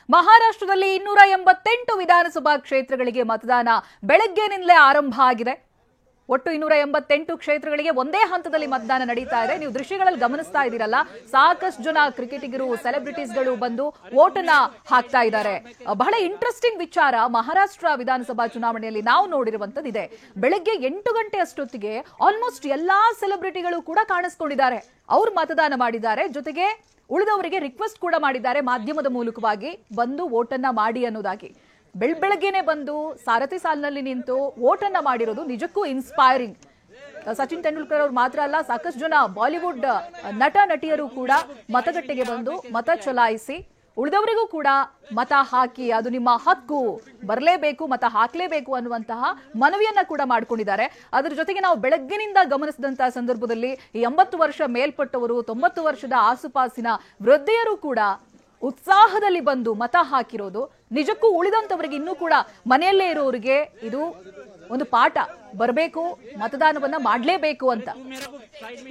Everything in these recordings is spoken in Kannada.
ಮಹಾರಾಷ್ಟ್ರದಲ್ಲಿ 288 ವಿಧಾನಸಭಾ ಕ್ಷೇತ್ರಗಳಿಗೆ ಮತದಾನ ಬೆಳಗ್ಗೆನಿಂದಲೇ ಆರಂಭ ಆಗಿದೆ. ಒಟ್ಟು 288 ಕ್ಷೇತ್ರಗಳಿಗೆ ಒಂದೇ ಹಂತದಲ್ಲಿ ಮತದಾನ ನಡೀತಾ ಇದೆ. ನೀವು ದೃಶ್ಯಗಳಲ್ಲಿ ಗಮನಿಸ್ತಾ ಇದ್ದೀರಲ್ಲ, ಸಾಕಷ್ಟು ಜನ ಕ್ರಿಕೆಟಿಗರು, ಸೆಲೆಬ್ರಿಟೀಸ್ಗಳು ಬಂದು ವೋಟನ್ನ ಹಾಕ್ತಾ ಇದ್ದಾರೆ. ಬಹಳ ಇಂಟ್ರೆಸ್ಟಿಂಗ್ ವಿಚಾರ ಮಹಾರಾಷ್ಟ್ರ ವಿಧಾನಸಭಾ ಚುನಾವಣೆಯಲ್ಲಿ ನಾವು ನೋಡಿರುವಂತದ್ದಿದೆ. ಬೆಳಗ್ಗೆ 8 ಗಂಟೆ ಅಷ್ಟೊತ್ತಿಗೆ ಆಲ್ಮೋಸ್ಟ್ ಎಲ್ಲಾ ಸೆಲೆಬ್ರಿಟಿಗಳು ಕೂಡ ಕಾಣಿಸ್ಕೊಂಡಿದ್ದಾರೆ. ಅವ್ರು ಮತದಾನ ಮಾಡಿದ್ದಾರೆ. ಜೊತೆಗೆ ಉಳಿದವರಿಗೆ ರಿಕ್ವೆಸ್ಟ್ ಕೂಡ ಮಾಡಿದ್ದಾರೆ ಮಾಧ್ಯಮದ ಮೂಲಕವಾಗಿ ಬಂದು ವೋಟನ್ನ ಮಾಡಿ ಅನ್ನೋದಾಗಿ. ಬೆಳಗ್ಗೆನೆ ಬಂದು ಸಾರಥಿ ಸಾಲಿನಲ್ಲಿ ನಿಂತು ವೋಟನ್ನ ಮಾಡಿರೋದು ನಿಜಕ್ಕೂ ಇನ್ಸ್ಪೈರಿಂಗ್. ಸಚಿನ್ ತೆಂಡೂಲ್ಕರ್ ಅವರು ಮಾತ್ರ ಅಲ್ಲ, ಸಾಕಷ್ಟು ಜನ ಬಾಲಿವುಡ್ ನಟ ನಟಿಯರು ಕೂಡ ಮತಗಟ್ಟೆಗೆ ಬಂದು ಮತ ಚಲಾಯಿಸಿ ಉಳಿದವರಿಗೂ ಕೂಡ ಮತ ಹಾಕಿ, ಅದು ನಿಮ್ಮ ಹಕ್ಕು, ಬರಲೇಬೇಕು, ಮತ ಹಾಕಲೇಬೇಕು ಅನ್ನುವಂತಹ ಮನವಿಯನ್ನ ಕೂಡ ಮಾಡ್ಕೊಂಡಿದ್ದಾರೆ. ಅದರ ಜೊತೆಗೆ ನಾವು ಬೆಳಗ್ಗಿನಿಂದ ಗಮನಿಸಿದಂತಹ ಸಂದರ್ಭದಲ್ಲಿ 80 ವರ್ಷ ಮೇಲ್ಪಟ್ಟವರು, 90 ವರ್ಷದ ಆಸುಪಾಸಿನ ವೃದ್ಧೆಯರು ಕೂಡ ಉತ್ಸಾಹದಲ್ಲಿ ಬಂದು ಮತ ಹಾಕಿರೋದು ನಿಜಕ್ಕೂ ಉಳಿದಂತವರಿಗೆ, ಇನ್ನೂ ಕೂಡ ಮನೆಯಲ್ಲೇ ಇರೋರಿಗೆ ಇದು ಒಂದು ಪಾಠ. ಬರಬೇಕು, ಮತದಾನವನ್ನ ಮಾಡಲೇಬೇಕು ಅಂತ.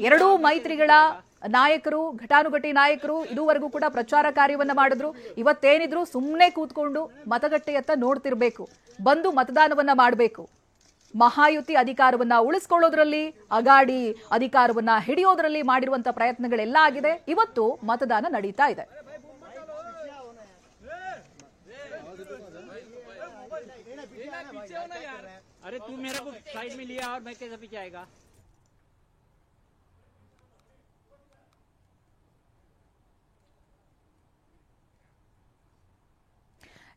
ಎರಡೂ ಮೈತ್ರಿಗಳ ನಾಯಕರು, ಘಟಾನುಘಟಿ ನಾಯಕರು ಇದುವರೆಗೂ ಕೂಡ ಪ್ರಚಾರ ಕಾರ್ಯವನ್ನ ಮಾಡಿದ್ರು. ಇವತ್ತೇನಿದ್ರು ಸುಮ್ಮನೆ ಕೂತ್ಕೊಂಡು ಮತಗಟ್ಟೆಯತ್ತ ನೋಡ್ತಿರ್ಬೇಕು, ಬಂದು ಮತದಾನವನ್ನ ಮಾಡಬೇಕು. ಮಹಾಯುತಿ ಅಧಿಕಾರವನ್ನ ಉಳಿಸ್ಕೊಳ್ಳೋದ್ರಲ್ಲಿ, ಅಗಾಡಿ ಅಧಿಕಾರವನ್ನ ಹಿಡಿಯೋದ್ರಲ್ಲಿ ಮಾಡಿರುವಂತಹ ಪ್ರಯತ್ನಗಳೆಲ್ಲ ಆಗಿದೆ. ಇವತ್ತು ಮತದಾನ ನಡೀತಾ ಇದೆ. अरे तू मेरे को साइड में लिया और मैं कैसे पीछे आएगा?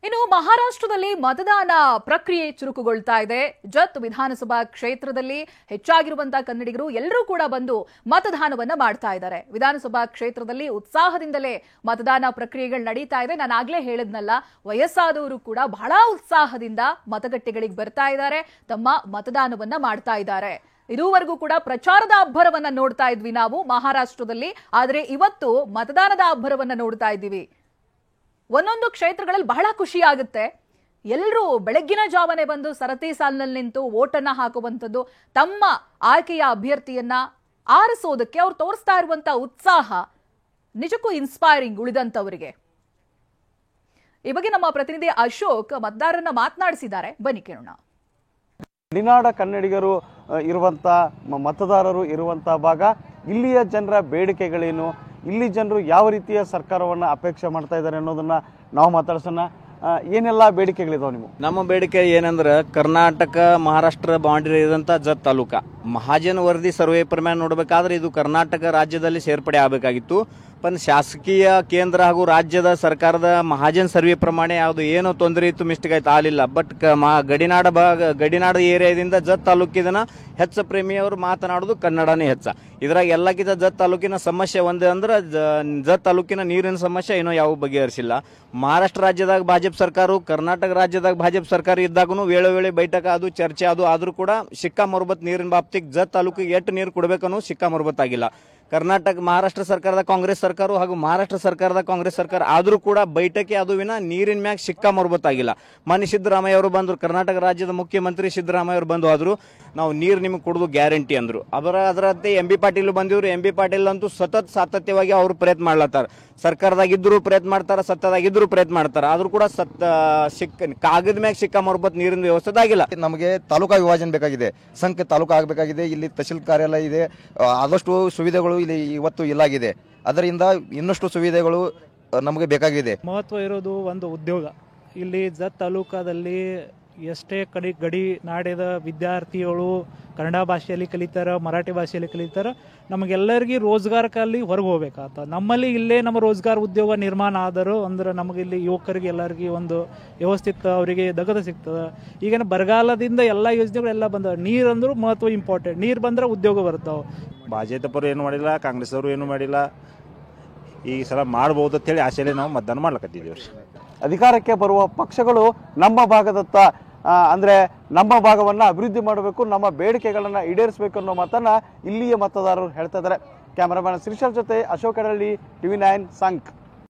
ಇನ್ನು ಮಹಾರಾಷ್ಟ್ರದಲ್ಲಿ ಮತದಾನ ಪ್ರಕ್ರಿಯೆ ಚುರುಕುಗೊಳ್ತಾ ಇದೆ. ಜತ್ ವಿಧಾನಸಭಾ ಕ್ಷೇತ್ರದಲ್ಲಿ ಹೆಚ್ಚಾಗಿರುವಂತಹ ಕನ್ನಡಿಗರು ಎಲ್ಲರೂ ಕೂಡ ಬಂದು ಮತದಾನವನ್ನ ಮಾಡ್ತಾ ಇದ್ದಾರೆ. ವಿಧಾನಸಭಾ ಕ್ಷೇತ್ರದಲ್ಲಿ ಉತ್ಸಾಹದಿಂದಲೇ ಮತದಾನ ಪ್ರಕ್ರಿಯೆಗಳು ನಡೀತಾ ಇದೆ. ನಾನು ಆಗ್ಲೇ ಹೇಳಿದ್ನಲ್ಲ, ವಯಸ್ಸಾದವರು ಕೂಡ ಬಹಳ ಉತ್ಸಾಹದಿಂದ ಮತಗಟ್ಟೆಗಳಿಗೆ ಬರ್ತಾ ಇದ್ದಾರೆ, ತಮ್ಮ ಮತದಾನವನ್ನ ಮಾಡ್ತಾ ಇದ್ದಾರೆ. ಇದುವರೆಗೂ ಕೂಡ ಪ್ರಚಾರದ ಅಬ್ಬರವನ್ನ ನೋಡ್ತಾ ಇದ್ವಿ ನಾವು ಮಹಾರಾಷ್ಟ್ರದಲ್ಲಿ, ಆದರೆ ಇವತ್ತು ಮತದಾನದ ಅಬ್ಬರವನ್ನ ನೋಡ್ತಾ ಇದ್ದೀವಿ. ಒಂದೊಂದು ಕ್ಷೇತ್ರಗಳಲ್ಲಿ ಬಹಳ ಖುಷಿ ಆಗುತ್ತೆ. ಎಲ್ಲರೂ ಬೆಳಗ್ಗಿನ ಜಾವನೆ ಬಂದು ಸರತಿ ಸಾಲಿನಲ್ಲಿ ನಿಂತು ವೋಟನ್ನ ಹಾಕುವಂಥದ್ದು, ತಮ್ಮ ಆಯ್ಕೆಯ ಅಭ್ಯರ್ಥಿಯನ್ನ ಆರಿಸೋದಕ್ಕೆ ಅವ್ರು ತೋರಿಸ್ತಾ ಇರುವಂತಹ ಉತ್ಸಾಹ ನಿಜಕ್ಕೂ ಇನ್ಸ್ಪೈರಿಂಗ್ ಉಳಿದಂತವರಿಗೆ. ಈ ಬಗ್ಗೆ ನಮ್ಮ ಪ್ರತಿನಿಧಿ ಅಶೋಕ್ ಮತದಾರರನ್ನ ಮಾತನಾಡಿಸಿದ್ದಾರೆ, ಬನ್ನಿ ಕೇಳೋಣ. ಗಡಿನಾಡ ಕನ್ನಡಿಗರು ಇರುವಂತ, ಮತದಾರರು ಇರುವಂತ ಭಾಗ, ಇಲ್ಲಿಯ ಜನರ ಬೇಡಿಕೆಗಳೇನು, ಇಲ್ಲಿ ಜನರು ಯಾವ ರೀತಿಯ ಸರ್ಕಾರವನ್ನು ಅಪೇಕ್ಷೆ ಮಾಡ್ತಾ ಇದ್ದಾರೆ ಅನ್ನೋದನ್ನ ನಾವು ಮಾತಾಡ್ಸೋಣ. ಏನೆಲ್ಲ ಬೇಡಿಕೆಗಳಿದಾವೆ ನೀವು? ನಮ್ಮ ಬೇಡಿಕೆ ಏನಂದ್ರೆ, ಕರ್ನಾಟಕ ಮಹಾರಾಷ್ಟ್ರ ಬೌಂಡ್ರಿ ಇದಂತ ಜತ್ ತಾಲೂಕಾ ಮಹಾಜನ್ ವರದಿ ಸರ್ವೆ ಪ್ರಮಾಣ ನೋಡಬೇಕಾದ್ರೆ ಇದು ಕರ್ನಾಟಕ ರಾಜ್ಯದಲ್ಲಿ ಸೇರ್ಪಡೆ ಆಗಬೇಕಾಗಿತ್ತು. पण ಶಾಸಕೀಯ ಕೇಂದ್ರ ಹಾಗೂ ರಾಜ್ಯದ ಸರ್ಕಾರದ ಮಹಾಜನ್ ಸರ್ವೆ ಪ್ರಮಾಣ ಯಾವುದು ಏನೋ ತೊಂದರೆ ಇತ್ತು, ಮಿಸ್ಟೇಕ್ ಆಯ್ತು ಆಗಲಿಲ್ಲ. ಬಟ್ ಗಡಿನಾಡ ಏರಿಯಾದಿಂದ ಜತ್ ತಾಲೂಕಿನ ಹೆಚ್ಚ ಪ್ರೇಮಿಯವರು ಮಾತನಾಡೋದು ಕನ್ನಡನೇ ಹೆಚ್ಚ. ಇದ್ರಾಗ ಎಲ್ಲಕ್ಕಿಂತ ಜತ್ ತಾಲೂಕಿನ ಸಮಸ್ಯೆ ಒಂದೇ ಅಂದ್ರೆ ಜತ್ ತಾಲೂಕಿನ ನೀರಿನ ಸಮಸ್ಯೆ ಏನೋ ಯಾವ ಬಗೆಹರಿಸಿಲ್ಲ. ಮಹಾರಾಷ್ಟ್ರ ರಾಜ್ಯದಾಗ ಭಾಜಪ ಸರ್ಕಾರ, ಕರ್ನಾಟಕ ರಾಜ್ಯದಾಗ ಭಾಜಪ ಸರ್ಕಾರ ಇದ್ದಾಗೂ ವೇಳೆ ಬೈಠಕ ಅದು ಚರ್ಚೆ ಅದು ಆದ್ರೂ ಕೂಡ ಶಿಕ್ಕಾಮೊರ್ಬತ್ ನೀರಿನ ಬಾಬ್ತಿಗೆ ಜತ್ ತಾಲೂಕಿಗೆ ಎಷ್ಟು ನೀರು ಕೊಡಬೇಕನ್ನೋ ಶಿಕ್ಕಾಮೊರ್ಬತ್ ಆಗಿಲ್ಲ. ಕರ್ನಾಟಕ ಮಹಾರಾಷ್ಟ್ರ ಸರ್ಕಾರದ ಕಾಂಗ್ರೆಸ್ ಸರ್ಕಾರ ಹಾಗೂ ಮಹಾರಾಷ್ಟ್ರ ಸರ್ಕಾರದ ಕಾಂಗ್ರೆಸ್ ಸರ್ಕಾರ ಆದ್ರೂ ಕೂಡ ಬೈಠಕಿ ಅದು ವಿನ ನೀರಿನ ಮ್ಯಾಗ ಶಿಕ್ಕಾಮೊರ್ಬತ್ ಆಗಿಲ್ಲ. ಮಾನ್ಯ ಸಿದ್ದರಾಮಯ್ಯ ಅವರು ಬಂದ್ರು, ಕರ್ನಾಟಕ ರಾಜ್ಯದ ಮುಖ್ಯಮಂತ್ರಿ ಸಿದ್ದರಾಮಯ್ಯ ಅವರು ಬಂದು ಆದ್ರು ನಾವು ನೀರು ನಿಮಗೆ ಕೊಡೋದು ಗ್ಯಾರಂಟಿ ಅಂದ್ರು. ಅದರಂತೆ ಎಂ ಬಿ ಪಾಟೀಲ್ ಬಂದಿವ್ರು. ಎಂ ಬಿ ಪಾಟೀಲ್ ಅಂತೂ ಸಾತತ್ಯವಾಗಿ ಅವರು ಪ್ರಯತ್ನ ಮಾಡ್ಲತ್ತಾರ. ಸರ್ಕಾರದಾಗಿದ್ರು ಪ್ರಯತ್ನ ಮಾಡ್ತಾರ, ಸತ್ತದಾಗಿದ್ರು ಪ್ರಯತ್ನ ಮಾಡ್ತಾರ, ಆದ್ರೂ ಕೂಡ ಕಾಗದ ಮ್ಯಾಗ ಶಿಕ್ಕಾಮೊರ್ಬತ್ ನೀರಿನ ವ್ಯವಸ್ಥೆ ಆಗಿಲ್ಲ. ನಮಗೆ ತಾಲೂಕಾ ವಿಭಜನೆ ಬೇಕಾಗಿದೆ, ಸಂಖ್ಯೆ ತಾಲೂಕು ಆಗಬೇಕಾಗಿದೆ. ಇಲ್ಲಿ ತಹಶೀಲ್ ಕಾರ್ಯಾಲಯ ಇದೆ, ಆದಷ್ಟು ಸುವಿಧೆಗಳು ಇಲ್ಲಿ ಇವತ್ತು ಇಲ್ಲಾಗಿದೆ. ಅದರಿಂದ ಇನ್ನಷ್ಟು ಸುವಿಧೆಗಳು ನಮಗೆ ಬೇಕಾಗಿದೆ. ಮಹತ್ವ ಇರೋದು ಒಂದು ಉದ್ಯೋಗ. ಇಲ್ಲಿ ಜತ್ ತಾಲೂಕಾದಲ್ಲಿ ಎಷ್ಟೇ ಗಡಿ ನಾಡಿದ ವಿದ್ಯಾರ್ಥಿಗಳು ಕನ್ನಡ ಭಾಷೆಯಲ್ಲಿ ಕಲಿತಾರ, ಮರಾಠಿ ಭಾಷೆಯಲ್ಲಿ ಕಲಿತಾರ. ನಮಗೆಲ್ಲರಿಗೂ ರೋಜ್ಗಾರಕ್ಕಾಗಿ ಹೊರಗೆ ಹೋಗ್ಬೇಕಾಗ್ತದೆ. ನಮ್ಮಲ್ಲಿ ಇಲ್ಲೇ ನಮ್ಮ ರೋಜ್ಗಾರ ಉದ್ಯೋಗ ನಿರ್ಮಾಣ ಆದರೂ ಅಂದ್ರೆ ನಮಗೆ ಇಲ್ಲಿ ಯುವಕರಿಗೆ ಎಲ್ಲರಿಗೂ ಒಂದು ವ್ಯವಸ್ಥಿತ ಅವರಿಗೆ ದಗದ ಸಿಗ್ತದೆ. ಈಗಿನ ಬರಗಾಲದಿಂದ ಎಲ್ಲ ಯೋಜನೆಗಳೆಲ್ಲ ಬಂದವೆ. ನೀರು ಅಂದ್ರೂ ಮಹತ್ವ ಇಂಪಾರ್ಟೆಂಟ್. ನೀರು ಬಂದ್ರೆ ಉದ್ಯೋಗ ಬರ್ತಾವೆ. ಭಾಜಪರು ಏನು ಮಾಡಿಲ್ಲ, ಕಾಂಗ್ರೆಸ್ ಅವರು ಏನು ಮಾಡಿಲ್ಲ. ಈ ಸಲ ಮಾಡಬಹುದು ಅಂತ ಹೇಳಿ ಆಸೆಯಲ್ಲಿ ನಾವು ಮತದಾನ ಮಾಡ್ಲಕತ್ತಿದ್ದೀವಿ. ಅಧಿಕಾರಕ್ಕೆ ಬರುವ ಪಕ್ಷಗಳು ನಮ್ಮ ಭಾಗದತ್ತ ಅಂದ್ರೆ ನಮ್ಮ ಭಾಗವನ್ನ ಅಭಿವೃದ್ಧಿ ಮಾಡಬೇಕು, ನಮ್ಮ ಬೇಡಿಕೆಗಳನ್ನ ಈಡೇರಿಸಬೇಕು ಅನ್ನೋ ಮಾತನ್ನ ಇಲ್ಲಿಯ ಮತದಾರರು ಹೇಳ್ತಾ ಇದ್ದಾರೆ. ಕ್ಯಾಮರಾಮನ್ ಶ್ರೀಶಲ್ ಜೊತೆ ಅಶೋಕ್ ಅಡಳ್ಳಿ, TV9 ಸಂಕ್.